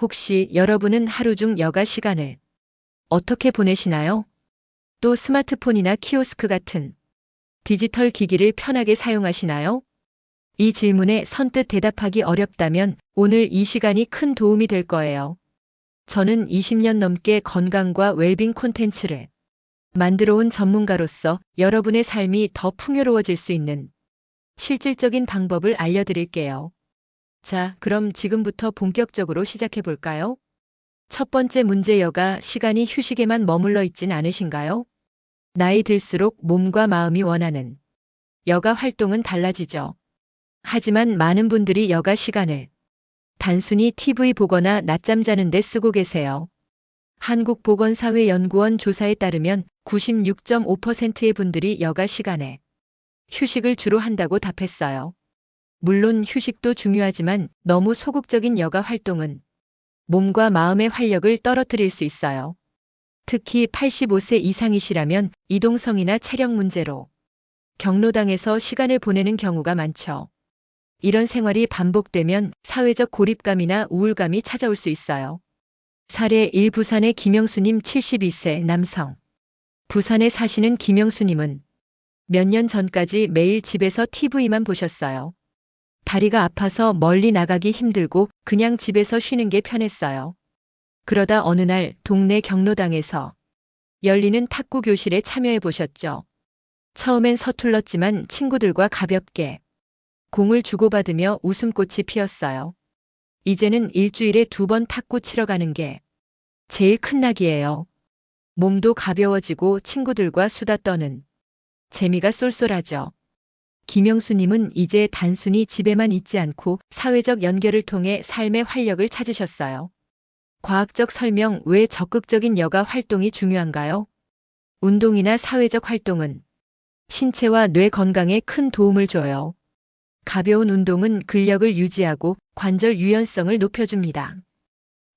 혹시 여러분은 하루 중 여가 시간을 어떻게 보내시나요? 또 스마트폰이나 키오스크 같은 디지털 기기를 편하게 사용하시나요? 이 질문에 선뜻 대답하기 어렵다면 오늘 이 시간이 큰 도움이 될 거예요. 저는 20년 넘게 건강과 웰빙 콘텐츠를 만들어 온 전문가로서 여러분의 삶이 더 풍요로워질 수 있는 실질적인 방법을 알려드릴게요. 자, 그럼 지금부터 본격적으로 시작해 볼까요? 첫 번째 문제, 여가 시간이 휴식에만 머물러 있진 않으신가요? 나이 들수록 몸과 마음이 원하는 여가 활동은 달라지죠. 하지만 많은 분들이 여가 시간을 단순히 TV 보거나 낮잠 자는 데 쓰고 계세요. 한국보건사회연구원 조사에 따르면 96.5%의 분들이 여가 시간에 휴식을 주로 한다고 답했어요. 물론 휴식도 중요하지만 너무 소극적인 여가 활동은 몸과 마음의 활력을 떨어뜨릴 수 있어요. 특히 85세 이상이시라면 이동성이나 체력 문제로 경로당에서 시간을 보내는 경우가 많죠. 이런 생활이 반복되면 사회적 고립감이나 우울감이 찾아올 수 있어요. 사례 1, 부산의 김영수님 72세 남성. 부산에 사시는 김영수님은 몇 년 전까지 매일 집에서 TV만 보셨어요. 다리가 아파서 멀리 나가기 힘들고 그냥 집에서 쉬는 게 편했어요. 그러다 어느 날 동네 경로당에서 열리는 탁구 교실에 참여해 보셨죠. 처음엔 서툴렀지만 친구들과 가볍게 공을 주고받으며 웃음꽃이 피었어요. 이제는 일주일에 2번 탁구 치러 가는 게 제일 큰 낙이에요. 몸도 가벼워지고 친구들과 수다 떠는 재미가 쏠쏠하죠. 김영수님은 이제 단순히 집에만 있지 않고 사회적 연결을 통해 삶의 활력을 찾으셨어요. 과학적 설명, 왜 적극적인 여가 활동이 중요한가요? 운동이나 사회적 활동은 신체와 뇌 건강에 큰 도움을 줘요. 가벼운 운동은 근력을 유지하고 관절 유연성을 높여줍니다.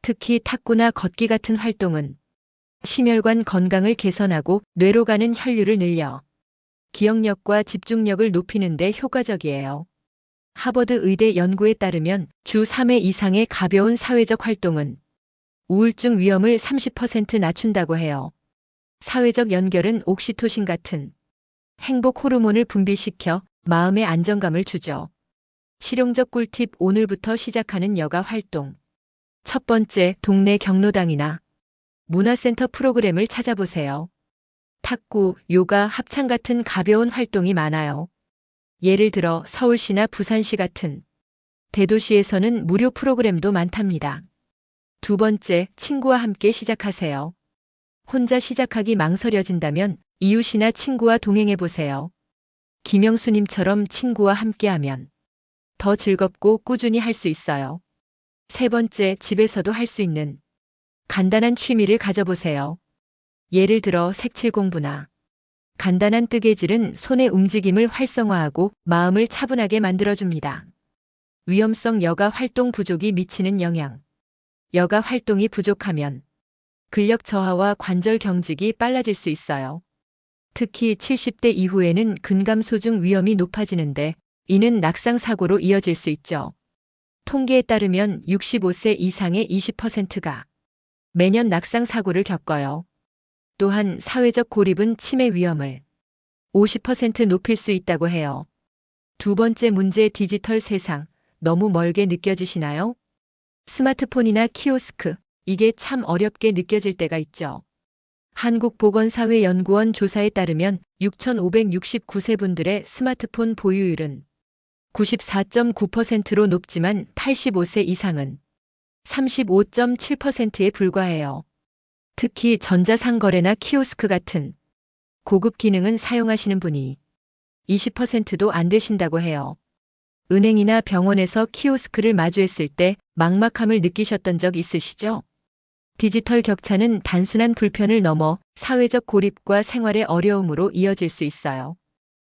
특히 탁구나 걷기 같은 활동은 심혈관 건강을 개선하고 뇌로 가는 혈류를 늘려 기억력과 집중력을 높이는 데 효과적이에요. 하버드 의대 연구에 따르면 주 3회 이상의 가벼운 사회적 활동은 우울증 위험을 30% 낮춘다고 해요. 사회적 연결은 옥시토신 같은 행복 호르몬을 분비시켜 마음의 안정감을 주죠. 실용적 꿀팁, 오늘부터 시작하는 여가 활동. 첫 번째, 동네 경로당이나 문화센터 프로그램을 찾아보세요. 탁구, 요가, 합창 같은 가벼운 활동이 많아요. 예를 들어 서울시나 부산시 같은 대도시에서는 무료 프로그램도 많답니다. 두 번째, 친구와 함께 시작하세요. 혼자 시작하기 망설여진다면 이웃이나 친구와 동행해 보세요. 김영수님처럼 친구와 함께하면 더 즐겁고 꾸준히 할 수 있어요. 세 번째, 집에서도 할 수 있는 간단한 취미를 가져보세요. 예를 들어 색칠 공부나 간단한 뜨개질은 손의 움직임을 활성화하고 마음을 차분하게 만들어줍니다. 위험성, 여가 활동 부족이 미치는 영향. 여가 활동이 부족하면 근력 저하와 관절 경직이 빨라질 수 있어요. 특히 70대 이후에는 근감소증 위험이 높아지는데 이는 낙상 사고로 이어질 수 있죠. 통계에 따르면 65세 이상의 20%가 매년 낙상 사고를 겪어요. 또한 사회적 고립은 치매 위험을 50% 높일 수 있다고 해요. 두 번째 문제, 디지털 세상. 너무 멀게 느껴지시나요? 스마트폰이나 키오스크, 이게 참 어렵게 느껴질 때가 있죠. 한국보건사회연구원 조사에 따르면 6,569세 분들의 스마트폰 보유율은 94.9%로 높지만 85세 이상은 35.7%에 불과해요. 특히 전자상거래나 키오스크 같은 고급 기능은 사용하시는 분이 20%도 안 되신다고 해요. 은행이나 병원에서 키오스크를 마주했을 때 막막함을 느끼셨던 적 있으시죠? 디지털 격차는 단순한 불편을 넘어 사회적 고립과 생활의 어려움으로 이어질 수 있어요.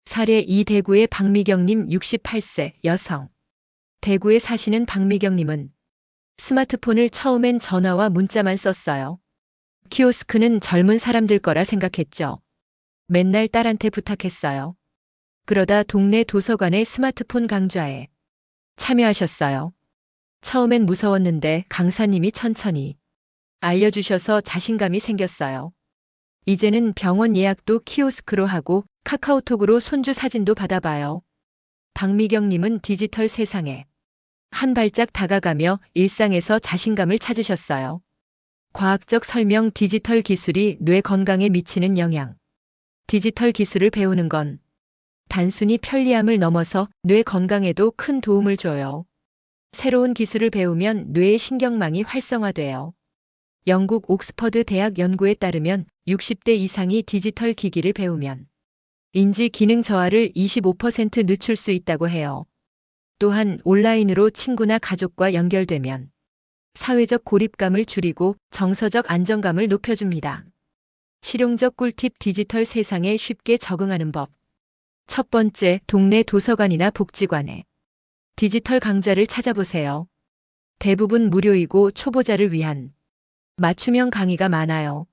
사례 2, 대구의 박미경님 68세 여성. 대구에 사시는 박미경님은 스마트폰을 처음엔 전화와 문자만 썼어요. 키오스크는 젊은 사람들 거라 생각했죠. 맨날 딸한테 부탁했어요. 그러다 동네 도서관의 스마트폰 강좌에 참여하셨어요. 처음엔 무서웠는데 강사님이 천천히 알려주셔서 자신감이 생겼어요. 이제는 병원 예약도 키오스크로 하고 카카오톡으로 손주 사진도 받아봐요. 박미경님은 디지털 세상에 한 발짝 다가가며 일상에서 자신감을 찾으셨어요. 과학적 설명 디지털 기술이 뇌 건강에 미치는 영향. 디지털 기술을 배우는 건 단순히 편리함을 넘어서 뇌 건강에도 큰 도움을 줘요. 새로운 기술을 배우면 뇌의 신경망이 활성화돼요. 영국 옥스퍼드 대학 연구에 따르면 60대 이상이 디지털 기기를 배우면 인지 기능 저하를 25% 늦출 수 있다고 해요. 또한 온라인으로 친구나 가족과 연결되면 사회적 고립감을 줄이고 정서적 안정감을 높여줍니다. 실용적 꿀팁 디지털 세상에 쉽게 적응하는 법. 첫 번째, 동네 도서관이나 복지관에 디지털 강좌를 찾아보세요. 대부분 무료이고 초보자를 위한 맞춤형 강의가 많아요.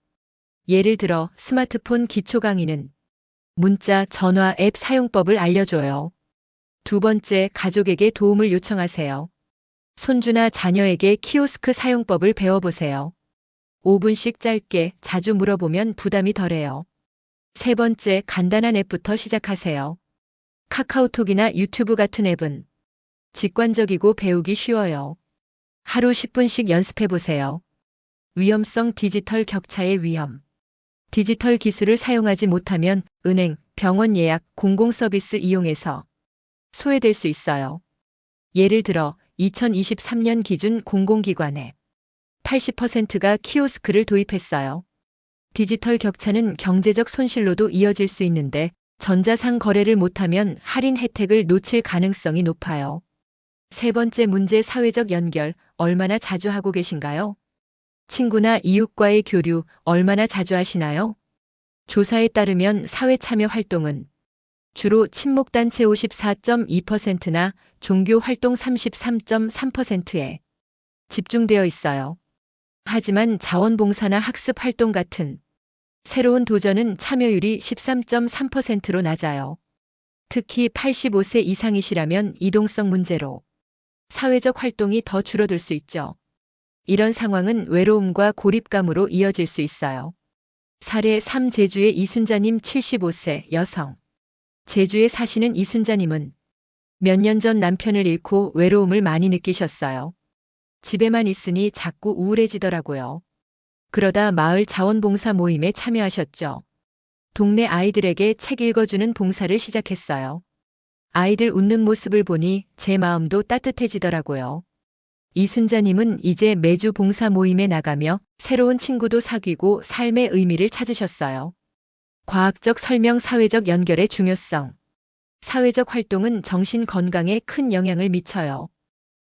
예를 들어 스마트폰 기초 강의는 문자, 전화, 앱 사용법을 알려줘요. 두 번째, 가족에게 도움을 요청하세요. 손주나 자녀에게 키오스크 사용법을 배워보세요. 5분씩 짧게 자주 물어보면 부담이 덜해요. 세 번째, 간단한 앱부터 시작하세요. 카카오톡이나 유튜브 같은 앱은 직관적이고 배우기 쉬워요. 하루 10분씩 연습해보세요. 위험성 디지털 격차의 위험. 디지털 기술을 사용하지 못하면 은행, 병원 예약, 공공서비스 이용에서 소외될 수 있어요. 예를 들어 2023년 기준 공공기관의 80%가 키오스크를 도입했어요. 디지털 격차는 경제적 손실로도 이어질 수 있는데 전자상 거래를 못하면 할인 혜택을 놓칠 가능성이 높아요. 세 번째 문제 사회적 연결 얼마나 자주 하고 계신가요? 친구나 이웃과의 교류 얼마나 자주 하시나요? 조사에 따르면 사회 참여 활동은 주로 친목단체 54.2%나 종교 활동 33.3%에 집중되어 있어요. 하지만 자원봉사나 학습 활동 같은 새로운 도전은 참여율이 13.3%로 낮아요. 특히 85세 이상이시라면 이동성 문제로 사회적 활동이 더 줄어들 수 있죠. 이런 상황은 외로움과 고립감으로 이어질 수 있어요. 사례 3 제주의 이순자님 75세 여성. 제주에 사시는 이순자님은 몇 년 전 남편을 잃고 외로움을 많이 느끼셨어요. 집에만 있으니 자꾸 우울해지더라고요. 그러다 마을 자원봉사 모임에 참여하셨죠. 동네 아이들에게 책 읽어주는 봉사를 시작했어요. 아이들 웃는 모습을 보니 제 마음도 따뜻해지더라고요. 이순자님은 이제 매주 봉사 모임에 나가며 새로운 친구도 사귀고 삶의 의미를 찾으셨어요. 과학적 설명 사회적 연결의 중요성. 사회적 활동은 정신 건강에 큰 영향을 미쳐요.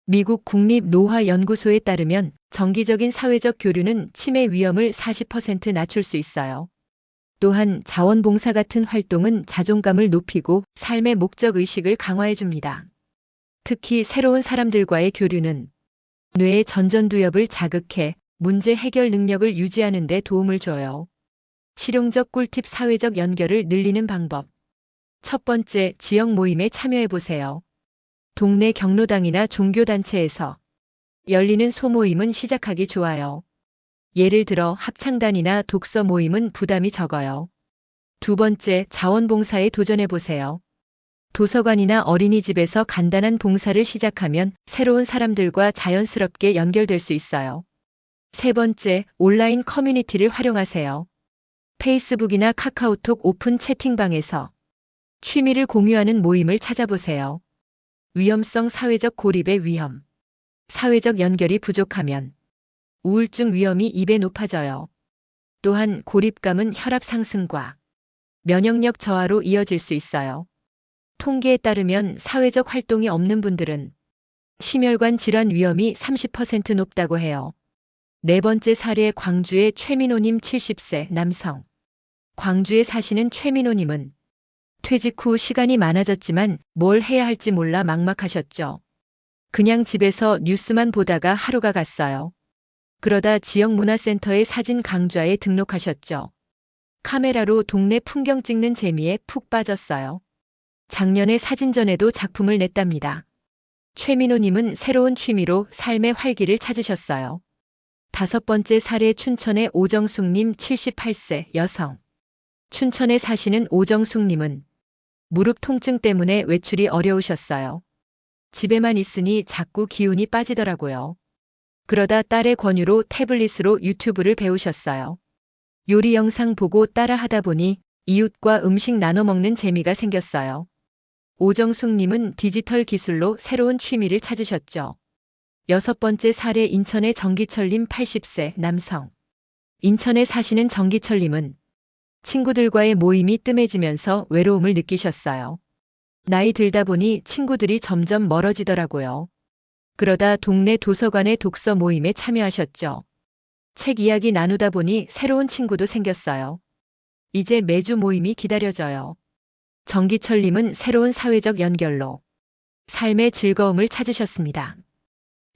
미국 국립노화연구소에 따르면 정기적인 사회적 교류는 치매 위험을 40% 낮출 수 있어요. 또한 자원봉사 같은 활동은 자존감을 높이고 삶의 목적 의식을 강화해 줍니다. 특히 새로운 사람들과의 교류는 뇌의 전전두엽을 자극해 문제 해결 능력을 유지하는 데 도움을 줘요. 실용적 꿀팁 사회적 연결을 늘리는 방법. 첫 번째, 지역 모임에 참여해 보세요. 동네 경로당이나 종교단체에서 열리는 소모임은 시작하기 좋아요. 예를 들어 합창단이나 독서 모임은 부담이 적어요. 두 번째, 자원봉사에 도전해 보세요. 도서관이나 어린이집에서 간단한 봉사를 시작하면 새로운 사람들과 자연스럽게 연결될 수 있어요. 세 번째, 온라인 커뮤니티를 활용하세요. 페이스북이나 카카오톡 오픈 채팅방에서 취미를 공유하는 모임을 찾아보세요. 위험성 사회적 고립의 위험. 사회적 연결이 부족하면 우울증 위험이 2배 높아져요. 또한 고립감은 혈압 상승과 면역력 저하로 이어질 수 있어요. 통계에 따르면 사회적 활동이 없는 분들은 심혈관 질환 위험이 30% 높다고 해요. 네 번째 사례 광주의 최민호님 70세 남성. 광주에 사시는 최민호님은 퇴직 후 시간이 많아졌지만 뭘 해야 할지 몰라 막막하셨죠. 그냥 집에서 뉴스만 보다가 하루가 갔어요. 그러다 지역 문화센터의 사진 강좌에 등록하셨죠. 카메라로 동네 풍경 찍는 재미에 푹 빠졌어요. 작년에 사진전에도 작품을 냈답니다. 최민호님은 새로운 취미로 삶의 활기를 찾으셨어요. 5번째 사례 춘천의 오정숙님 78세 여성. 춘천에 사시는 오정숙님은 무릎 통증 때문에 외출이 어려우셨어요. 집에만 있으니 자꾸 기운이 빠지더라고요. 그러다 딸의 권유로 태블릿으로 유튜브를 배우셨어요. 요리 영상 보고 따라 하다 보니 이웃과 음식 나눠 먹는 재미가 생겼어요. 오정숙님은 디지털 기술로 새로운 취미를 찾으셨죠. 6번째 사례 인천의 정기철님 80세 남성. 인천에 사시는 정기철님은 친구들과의 모임이 뜸해지면서 외로움을 느끼셨어요. 나이 들다 보니 친구들이 점점 멀어지더라고요. 그러다 동네 도서관의 독서 모임에 참여하셨죠. 책 이야기 나누다 보니 새로운 친구도 생겼어요. 이제 매주 모임이 기다려져요. 정기철님은 새로운 사회적 연결로 삶의 즐거움을 찾으셨습니다.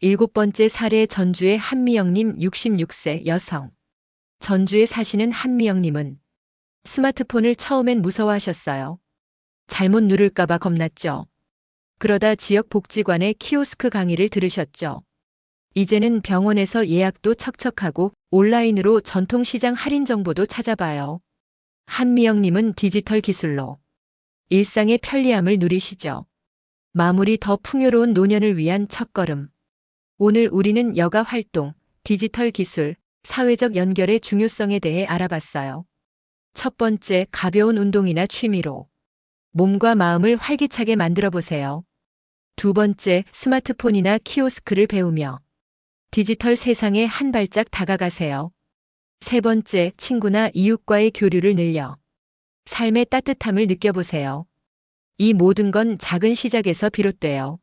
7번째 사례 전주의 한미영님 66세 여성. 전주에 사시는 한미영님은 스마트폰을 처음엔 무서워하셨어요. 잘못 누를까봐 겁났죠. 그러다 지역 복지관의 키오스크 강의를 들으셨죠. 이제는 병원에서 예약도 척척하고 온라인으로 전통시장 할인 정보도 찾아봐요. 한미영님은 디지털 기술로 일상의 편리함을 누리시죠. 마무리 더 풍요로운 노년을 위한 첫걸음. 오늘 우리는 여가 활동, 디지털 기술, 사회적 연결의 중요성에 대해 알아봤어요. 첫 번째, 가벼운 운동이나 취미로 몸과 마음을 활기차게 만들어 보세요. 두 번째, 스마트폰이나 키오스크를 배우며 디지털 세상에 한 발짝 다가가세요. 세 번째, 친구나 이웃과의 교류를 늘려 삶의 따뜻함을 느껴보세요. 이 모든 건 작은 시작에서 비롯돼요.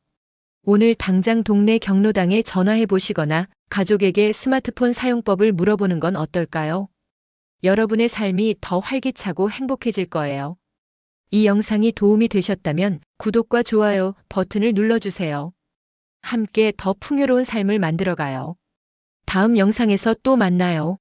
오늘 당장 동네 경로당에 전화해 보시거나 가족에게 스마트폰 사용법을 물어보는 건 어떨까요? 여러분의 삶이 더 활기차고 행복해질 거예요. 이 영상이 도움이 되셨다면 구독과 좋아요 버튼을 눌러주세요. 함께 더 풍요로운 삶을 만들어가요. 다음 영상에서 또 만나요.